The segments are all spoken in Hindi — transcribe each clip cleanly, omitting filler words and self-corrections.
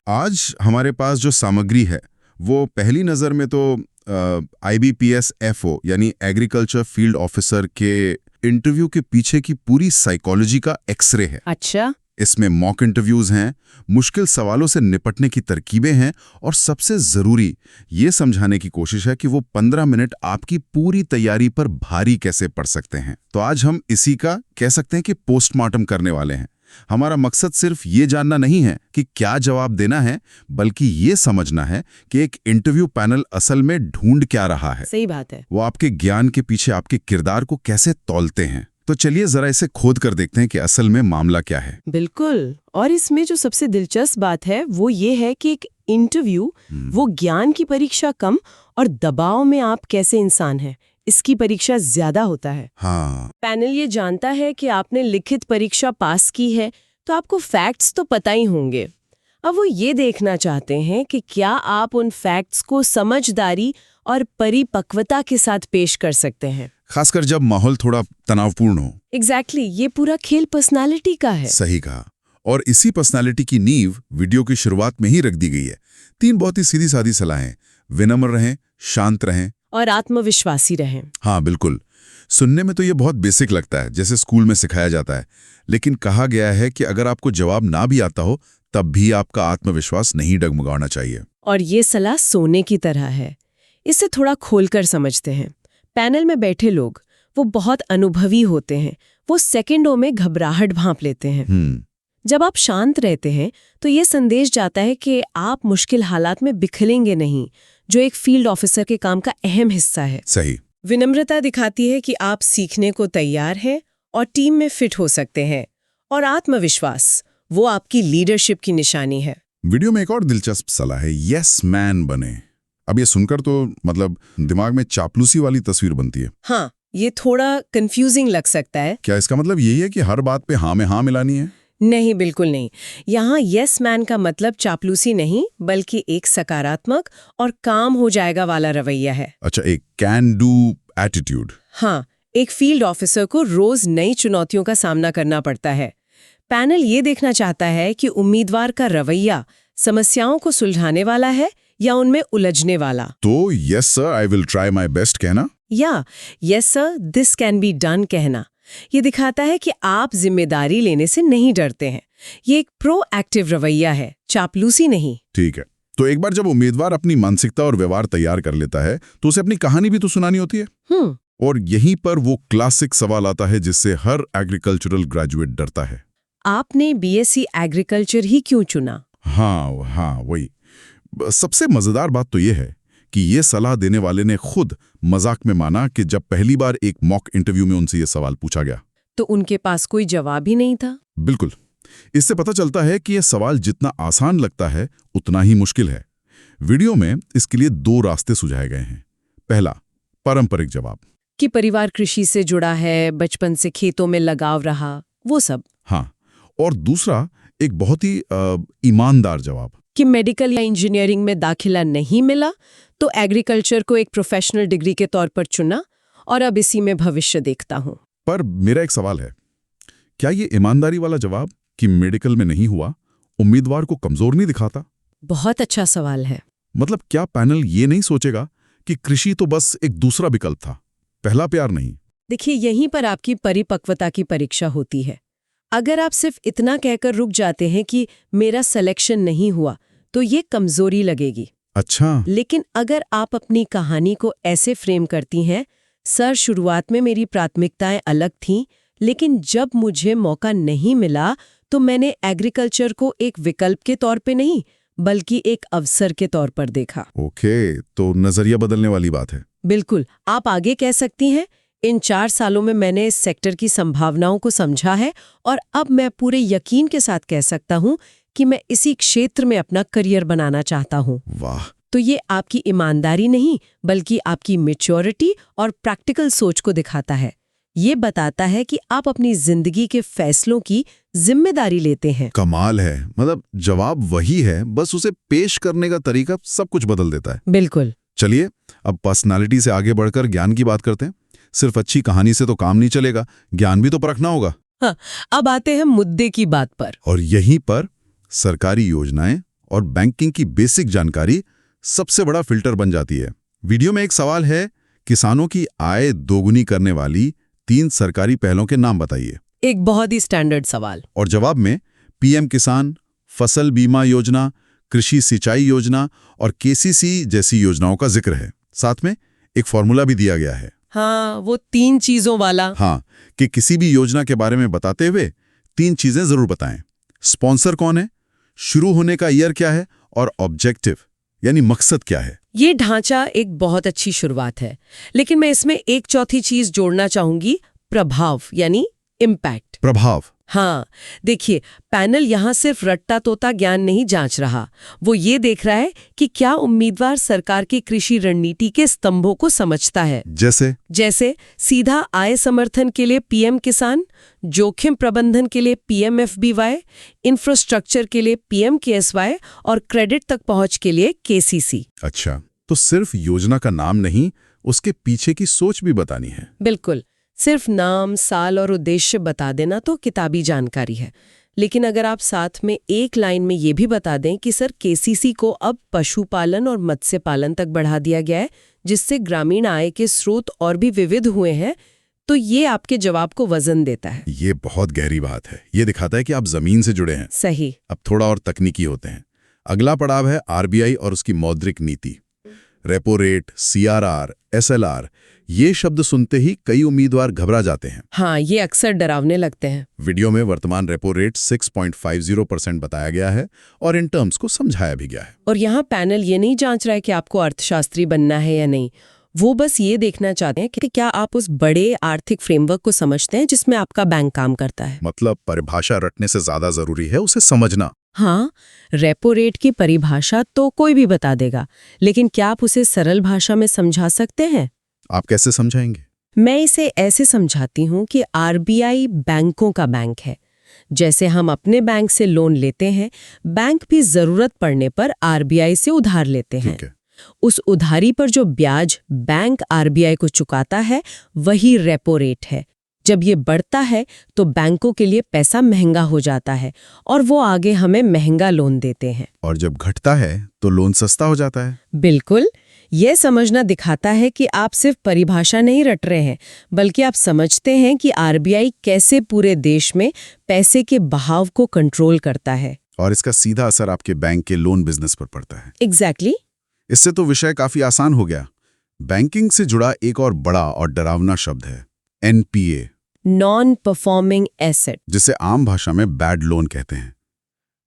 आज हमारे पास जो सामग्री है वो पहली नज़र में तो IBPS FO यानी एग्रीकल्चर फील्ड ऑफिसर के इंटरव्यू के पीछे की पूरी साइकोलॉजी का एक्सरे है। अच्छा। इसमें मॉक इंटरव्यूज हैं, मुश्किल सवालों से निपटने की तरकीबें हैं और सबसे ज़रूरी ये समझाने की कोशिश है कि वो 15 मिनट आपकी पूरी तैयारी पर भारी कैसे पड़ सकते हैं। तो आज हम इसी का कह सकते हैं कि पोस्टमार्टम करने वाले हैं। हमारा मकसद सिर्फ ये जानना नहीं है कि क्या जवाब देना है, बल्कि ये समझना है कि एक इंटरव्यू पैनल असल में ढूंढ क्या रहा है। सही बात है। वो आपके ज्ञान के पीछे आपके किरदार को कैसे तौलते हैं। तो चलिए जरा इसे खोद कर देखते हैं कि असल में मामला क्या है। बिल्कुल। और इसमें जो सबसे दिलचस्प बात है वो ये है कि एक इंटरव्यू वो ज्ञान की परीक्षा कम और दबाव में आप कैसे इंसान हैं इसकी परीक्षा ज्यादा होता है। हाँ, पैनल ये जानता है कि आपने लिखित परीक्षा पास की है तो आपको फैक्ट्स तो पता ही होंगे। अब वो ये देखना चाहते हैं कि क्या आप उन फैक्ट्स को समझदारी और परिपक्वता के साथ पेश कर सकते हैं, खासकर जब माहौल थोड़ा तनावपूर्ण हो। एग्जैक्टली। ये पूरा खेल पर्सनालिटी का है। सही कहा। और इसी पर्सनालिटी की नींव वीडियो की शुरुआत में ही रख दी गई है। 3 बहुत ही सीधी सादी सलाहें। विनम्र रहें, शांत रहें और आत्मविश्वासी रहें। हाँ बिल्कुल। सुनने में तो ये बहुत बेसिक लगता है, जैसे स्कूल में सिखाया जाता है, लेकिन कहा गया है कि अगर आपको जवाब ना भी आता हो तब भी आपका आत्मविश्वास नहीं डगमगाना चाहिए। और ये सलाह सोने की तरह है। इसे थोड़ा खोलकर समझते हैं। पैनल में बैठे लोग वो बहुत अनुभवी होते हैं। वो सेकंडों में घबराहट भांप लेते हैं। जब आप शांत रहते हैं तो ये संदेश जाता है कि आप मुश्किल हालात में बिखरेंगे नहीं, जो एक फील्ड ऑफिसर के काम का अहम हिस्सा है। सही। विनम्रता दिखाती है कि आप सीखने को तैयार हैं और टीम में फिट हो सकते हैं। और आत्मविश्वास वो आपकी लीडरशिप की निशानी है। वीडियो में एक और दिलचस्प सलाह है, यस मैन बने। अब ये सुनकर तो मतलब दिमाग में चापलूसी वाली तस्वीर बनती है। हाँ, ये थोड़ा कंफ्यूजिंग लग सकता है। क्या इसका मतलब यही है कि हर बात पे हाँ में हाँ मिलानी है? नहीं, बिल्कुल नहीं। यहाँ यस मैन का मतलब चापलूसी नहीं, बल्कि एक सकारात्मक और काम हो जाएगा वाला रवैया है। अच्छा, एक कैन डू एटीट्यूड। हाँ, एक फील्ड ऑफिसर को रोज नई चुनौतियों का सामना करना पड़ता है। पैनल ये देखना चाहता है कि उम्मीदवार का रवैया समस्याओं को सुलझाने वाला है या उनमें उलझने वाला। तो yes sir, I will try my best कहना, या yes sir, this can be done कहना। ये दिखाता है कि आप जिम्मेदारी लेने से नहीं डरते हैं। ये एक प्रोएक्टिव रवैया है, चापलूसी नहीं। ठीक है। तो एक बार जब उम्मीदवार अपनी मानसिकता और व्यवहार तैयार कर लेता है तो उसे अपनी कहानी भी तो सुनानी होती है। और यहीं पर वो क्लासिक सवाल आता है जिससे हर एग्रीकल्चरल ग्रेजुएट डरता है। आपने BSc एग्रीकल्चर ही क्यों चुना? हाँ, वही। सबसे मजेदार बात तो ये है कि ये सलाह देने वाले ने खुद मजाक में माना कि जब पहली बार एक मॉक इंटरव्यू में उनसे ये सवाल पूछा गया तो उनके पास कोई जवाब ही नहीं था। बिल्कुल। इससे पता चलता है कि यह सवाल जितना आसान लगता है उतना ही मुश्किल है। वीडियो में इसके लिए 2 रास्ते सुझाए गए हैं। पहला, पारंपरिक जवाब कि परिवार कृषि से जुड़ा है, बचपन से खेतों में लगाव रहा, वो सब। हाँ। और दूसरा, एक बहुत ही ईमानदार जवाब कि मेडिकल या इंजीनियरिंग में दाखिला नहीं मिला तो एग्रीकल्चर को एक प्रोफेशनल डिग्री के तौर पर चुना और अब इसी में भविष्य देखता हूं। पर मेरा एक सवाल है, क्या ये ईमानदारी वाला जवाब कि मेडिकल में नहीं हुआ उम्मीदवार को कमजोर नहीं दिखाता? बहुत अच्छा सवाल है। मतलब क्या पैनल ये नहीं सोचेगा कि कृषि तो बस एक दूसरा विकल्प था, पहला प्यार नहीं? देखिए, यहीं पर आपकी परिपक्वता की परीक्षा होती है। अगर आप सिर्फ इतना कहकर रुक जाते हैं कि मेरा सिलेक्शन नहीं हुआ तो ये कमजोरी लगेगी। अच्छा। लेकिन अगर आप अपनी कहानी को ऐसे फ्रेम करती हैं, सर शुरुआत में मेरी प्राथमिकताएं अलग थीं, लेकिन जब मुझे मौका नहीं मिला तो मैंने एग्रीकल्चर को एक विकल्प के तौर पे नहीं बल्कि एक अवसर के तौर पर देखा। ओके, तो नजरिया बदलने वाली बात है। बिल्कुल। आप आगे कह सकती हैं, इन 4 सालों में मैंने इस सेक्टर की संभावनाओं को समझा है और अब मैं पूरे यकीन के साथ कह सकता हूं कि मैं इसी क्षेत्र में अपना करियर बनाना चाहता हूं। वाह। तो ये आपकी ईमानदारी नहीं बल्कि आपकी मैच्योरिटी और प्रैक्टिकल सोच को दिखाता है। ये बताता है कि आप अपनी जिंदगी के फैसलों की जिम्मेदारी लेते हैं। कमाल है। मतलब जवाब वही है, बस उसे पेश करने का तरीका सब कुछ बदल देता है। बिल्कुल। चलिए अब पर्सनालिटी से आगे बढ़कर ज्ञान की बात करते हैं। सिर्फ अच्छी कहानी से तो काम नहीं चलेगा, ज्ञान भी तो परखना होगा। हाँ, अब आते हैं मुद्दे की बात पर। और यहीं पर सरकारी योजनाएं और बैंकिंग की बेसिक जानकारी सबसे बड़ा फिल्टर बन जाती है। वीडियो में एक सवाल है, किसानों की आय दोगुनी करने वाली 3 सरकारी पहलों के नाम बताइए। एक बहुत ही स्टैंडर्ड सवाल। और जवाब में पीएम किसान, फसल बीमा योजना, कृषि सिंचाई योजना और केसीसी जैसी योजनाओं का जिक्र है। साथ में एक फॉर्मूला भी दिया गया है। हाँ, वो 3 चीजों वाला। हाँ, कि किसी भी योजना के बारे में बताते हुए 3 चीजें जरूर बताएं। स्पॉन्सर कौन है, शुरू होने का ईयर क्या है और ऑब्जेक्टिव यानी मकसद क्या है। ये ढांचा एक बहुत अच्छी शुरुआत है, लेकिन मैं इसमें एक चौथी चीज जोड़ना चाहूंगी, प्रभाव यानी इम्पैक्ट। प्रभाव। हाँ, देखिए, पैनल यहाँ सिर्फ रट्टा तोता ज्ञान नहीं जांच रहा, वो ये देख रहा है कि क्या उम्मीदवार सरकार की कृषि रणनीति के स्तंभों को समझता है। जैसे सीधा आय समर्थन के लिए पीएम किसान, जोखिम प्रबंधन के लिए पीएमएफबीवाई, इंफ्रास्ट्रक्चर के लिए पीएमकेएसवाई और क्रेडिट तक पहुंच के लिए केसीसी। अच्छा, तो सिर्फ योजना का नाम नहीं, उसके पीछे की सोच भी बतानी है। बिल्कुल, सिर्फ नाम, साल और उद्देश्य बता देना तो किताबी जानकारी है, लेकिन अगर आप साथ में एक लाइन में ये भी बता दें कि सर केसीसी को अब पशुपालन और मत्स्य पालन तक बढ़ा दिया गया है, जिससे ग्रामीण आय के स्रोत और भी विविध हुए हैं, तो ये आपके जवाब को वजन देता है। ये बहुत गहरी बात है। ये दिखाता है कि आप जमीन से जुड़े हैं। सही। अब थोड़ा और तकनीकी होते हैं। अगला पड़ाव है आरबीआई और उसकी मौद्रिक नीति। रेपो रेट, सीआरआर, एसएलआर, ये शब्द सुनते ही कई उम्मीदवार घबरा जाते हैं। हाँ, ये अक्सर डरावने लगते हैं। वीडियो में वर्तमान रेपो रेट 6.50% बताया गया है और इन टर्म्स को समझाया भी गया है। और यहाँ पैनल ये नहीं जांच रहा है कि आपको अर्थशास्त्री बनना है या नहीं, वो बस ये देखना चाहते हैं कि क्या आप उस बड़े आर्थिक फ्रेमवर्क को समझते हैं जिसमें आपका बैंक काम करता है। मतलब परिभाषा रटने से ज्यादा जरूरी है उसे समझना। हाँ, रेपो रेट की परिभाषा तो कोई भी बता देगा, लेकिन क्या आप उसे सरल भाषा में समझा सकते हैं? आप कैसे समझाएंगे? मैं इसे ऐसे समझाती हूँ कि आरबीआई बैंकों का बैंक है। जैसे हम अपने बैंक से लोन लेते हैं, बैंक भी जरूरत पड़ने पर आरबीआई से उधार लेते हैं। ठीक है। उस उधारी पर जो ब्याज बैंक आरबीआई को चुकाता है, वही रेपो रेट है। जब ये बढ़ता है तो बैंकों के लिए पैसा महंगा हो जाता है और वो आगे हमें महंगा लोन देते हैं। और जब घटता है तो लोन सस्ता हो जाता है। बिल्कुल, ये समझना दिखाता है कि आप सिर्फ परिभाषा नहीं रट रहे हैं, बल्कि आप समझते हैं कि आरबीआई कैसे पूरे देश में पैसे के बहाव को कंट्रोल करता है। और इसका सीधा असर आपके बैंक के लोन बिजनेस पर पड़ता है। एग्जैक्टली। इससे तो विषय काफी आसान हो गया। बैंकिंग से जुड़ा एक और बड़ा और डरावना शब्द है एनपीए, नॉन परफॉर्मिंग एसेट, जिसे आम भाषा में बैड लोन कहते हैं।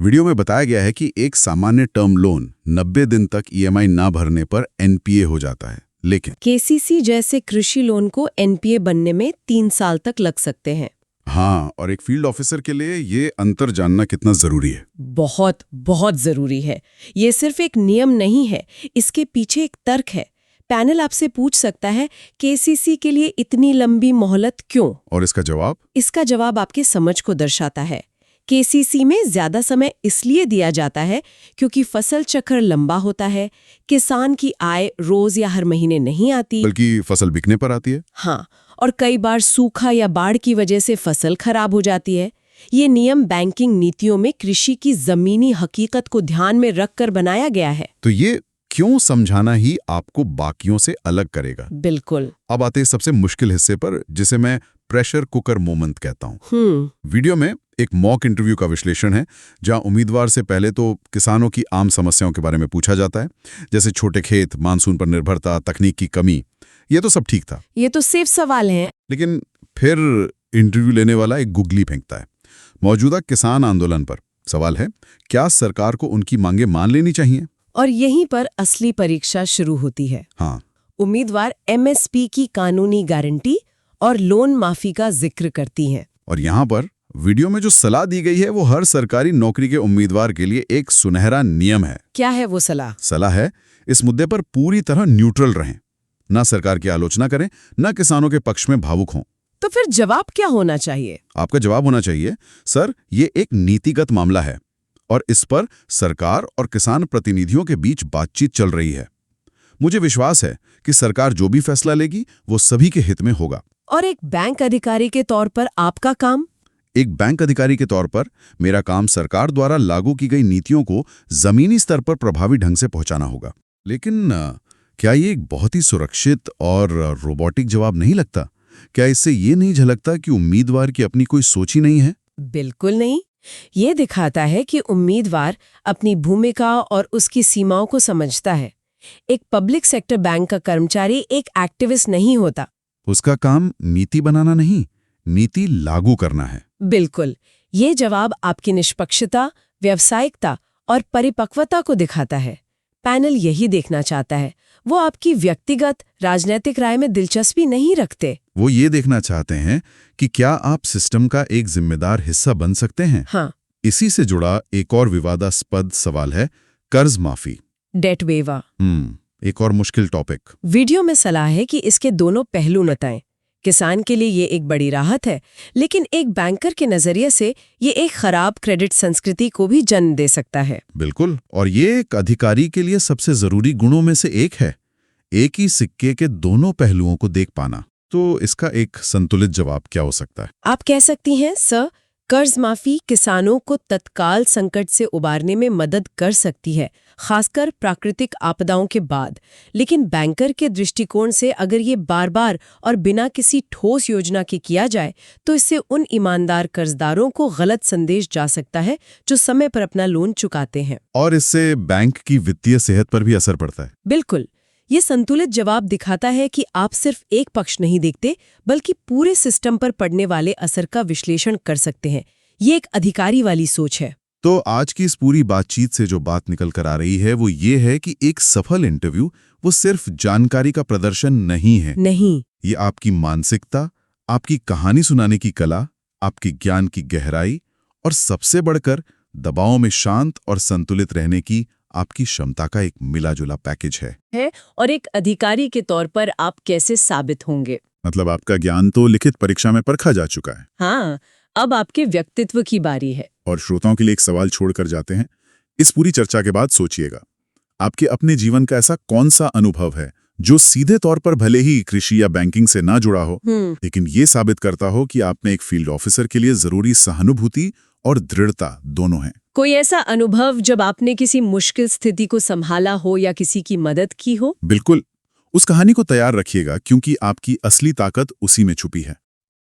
वीडियो में बताया गया है कि एक सामान्य टर्म लोन 90 दिन तक ईएमआई ना भरने पर एनपीए हो जाता है, लेकिन केसीसी जैसे कृषि लोन को एनपीए बनने में 3 साल तक लग सकते हैं। हाँ, और एक फील्ड ऑफिसर के लिए ये अंतर जानना कितना जरूरी है। बहुत बहुत जरूरी है। ये सिर्फ एक नियम नहीं है, इसके पीछे एक तर्क है। पैनल आपसे पूछ सकता है, केसीसी के लिए इतनी लंबी मोहलत क्यों? और इसका जवाब? इसका जवाब आपके समझ को दर्शाता है। केसीसी में ज्यादा समय इसलिए दिया जाता है क्योंकि फसल चक्र लंबा होता है, किसान की आय रोज या हर महीने नहीं आती, बल्कि फसल बिकने पर आती है। हाँ, और कई बार सूखा या बाढ़ की वजह से फसल खराब हो जाती है। ये नियम बैंकिंग नीतियों में कृषि की जमीनी हकीकत को ध्यान में रखकर बनाया गया है। तो ये क्यों समझाना ही आपको बाकियों से अलग करेगा। बिल्कुल। अब आते हैं सबसे मुश्किल हिस्से पर, जिसे मैं प्रेशर कुकर मोमेंट कहता हूँ। वीडियो में एक मॉक इंटरव्यू का विश्लेषण है, जहां उम्मीदवार से पहले तो किसानों की आम समस्याओं के बारे में पूछा जाता है, जैसे छोटे खेत, मानसून पर निर्भरता, तकनीक की कमी। ये तो सब ठीक था, ये तो सेफ सवाल है। लेकिन फिर इंटरव्यू लेने वाला एक गुगली फेंकता है मौजूदा किसान आंदोलन पर। सवाल है, क्या सरकार को उनकी मांगे मान लेनी चाहिए? और यहीं पर असली परीक्षा शुरू होती है। हाँ, उम्मीदवार एमएसपी की कानूनी गारंटी और लोन माफी का जिक्र करती हैं। और यहाँ पर वीडियो में जो सलाह दी गई है वो हर सरकारी नौकरी के उम्मीदवार के लिए एक सुनहरा नियम है। क्या है वो सलाह? सलाह है, इस मुद्दे पर पूरी तरह न्यूट्रल रहें, ना सरकार की आलोचना करें, ना किसानों के पक्ष में भावुक हों। तो फिर जवाब क्या होना चाहिए? आपका जवाब होना चाहिए, सर ये एक नीतिगत मामला है और इस पर सरकार और किसान प्रतिनिधियों के बीच बातचीत चल रही है। मुझे विश्वास है कि सरकार जो भी फैसला लेगी वो सभी के हित में होगा। और एक बैंक अधिकारी के तौर पर आपका काम एक बैंक अधिकारी के तौर पर मेरा काम सरकार द्वारा लागू की गई नीतियों को जमीनी स्तर पर प्रभावी ढंग से पहुंचाना होगा। लेकिन क्या ये एक बहुत ही सुरक्षित और रोबोटिक जवाब नहीं लगता? क्या इससे ये नहीं झलकता कि उम्मीदवार की अपनी कोई सोच ही नहीं है? बिल्कुल नहीं। ये दिखाता है कि उम्मीदवार अपनी भूमिका और उसकी सीमाओं को समझता है। एक पब्लिक सेक्टर बैंक का कर्मचारी एक एक्टिविस्ट नहीं होता। उसका काम नीति बनाना नहीं, नीति लागू करना है। बिल्कुल। ये जवाब आपकी निष्पक्षता, व्यावसायिकता और परिपक्वता को दिखाता है। पैनल यही देखना चाहता है। वो आपकी व्यक्तिगत राजनीतिक राय में दिलचस्पी नहीं रखते। वो ये देखना चाहते हैं कि क्या आप सिस्टम का एक जिम्मेदार हिस्सा बन सकते हैं। हाँ। इसी से जुड़ा एक और विवादास्पद सवाल है कर्ज माफी। डेट वेवा। एक और मुश्किल टॉपिक। वीडियो में सलाह है कि इसके दोनों पहलू बताएं। किसान के लिए ये एक बड़ी राहत है, लेकिन एक बैंकर के नजरिए से ये एक खराब क्रेडिट संस्कृति को भी जन्म दे सकता है। बिल्कुल, और ये एक अधिकारी के लिए सबसे जरूरी गुणों में से एक है, एक ही सिक्के के दोनों पहलुओं को देख पाना। तो इसका एक संतुलित जवाब क्या हो सकता है? आप कह सकती हैं, सर, कर्ज माफी किसानों को तत्काल संकट से उबारने में मदद कर सकती है, खासकर प्राकृतिक आपदाओं के बाद। लेकिन बैंकर के दृष्टिकोण से अगर ये बार-बार और बिना किसी ठोस योजना के किया जाए, तो इससे उन ईमानदार कर्जदारों को गलत संदेश जा सकता है जो समय पर अपना लोन चुकाते हैं। और इससे बैंक की वित्तीय सेहत पर भी असर पड़ता है। बिल्कुल। ये संतुलित जवाब दिखाता है कि आप सिर्फ एक पक्ष नहीं देखते, बल्कि पूरे सिस्टम पर पड़ने वाले असर का विश्लेषण कर सकते हैं। ये एक अधिकारी वाली सोच है। तो आज की इस पूरी बातचीत से जो बात निकल कर आ रही है वो ये है कि एक सफल इंटरव्यू वो सिर्फ जानकारी का प्रदर्शन नहीं है। नहीं। ये आपकी मानसिकता, आपकी कहानी सुनाने की कला, आपकी ज्ञान की गहराई और सबसे बढ़कर दबाव में शांत और संतुलित रहने की आपकी क्षमता का एक मिला-जुला पैकेज है। और एक अधिकारी के तौर पर आप कैसे साबित होंगे? मतलब आपका ज्ञान तो लिखित परीक्षा में परखा जा चुका है। हाँ, अब आपके व्यक्तित्व की बारी है। और श्रोताओं के लिए एक सवाल छोड़कर जाते हैं। इस पूरी चर्चा के बाद सोचिएगा, आपके अपने जीवन का ऐसा कौन सा अनुभव है जो सीधे तौर पर भले ही कृषि या बैंकिंग से ना जुड़ा हो, लेकिन ये साबित करता हो कि आपने एक फील्ड ऑफिसर के लिए जरूरी सहानुभूति और दृढ़ता दोनों है। कोई ऐसा अनुभव जब आपने किसी मुश्किल स्थिति को संभाला हो या किसी की मदद की हो? बिल्कुल, उस कहानी को तैयार रखिएगा क्योंकि आपकी असली ताकत उसी में छुपी है।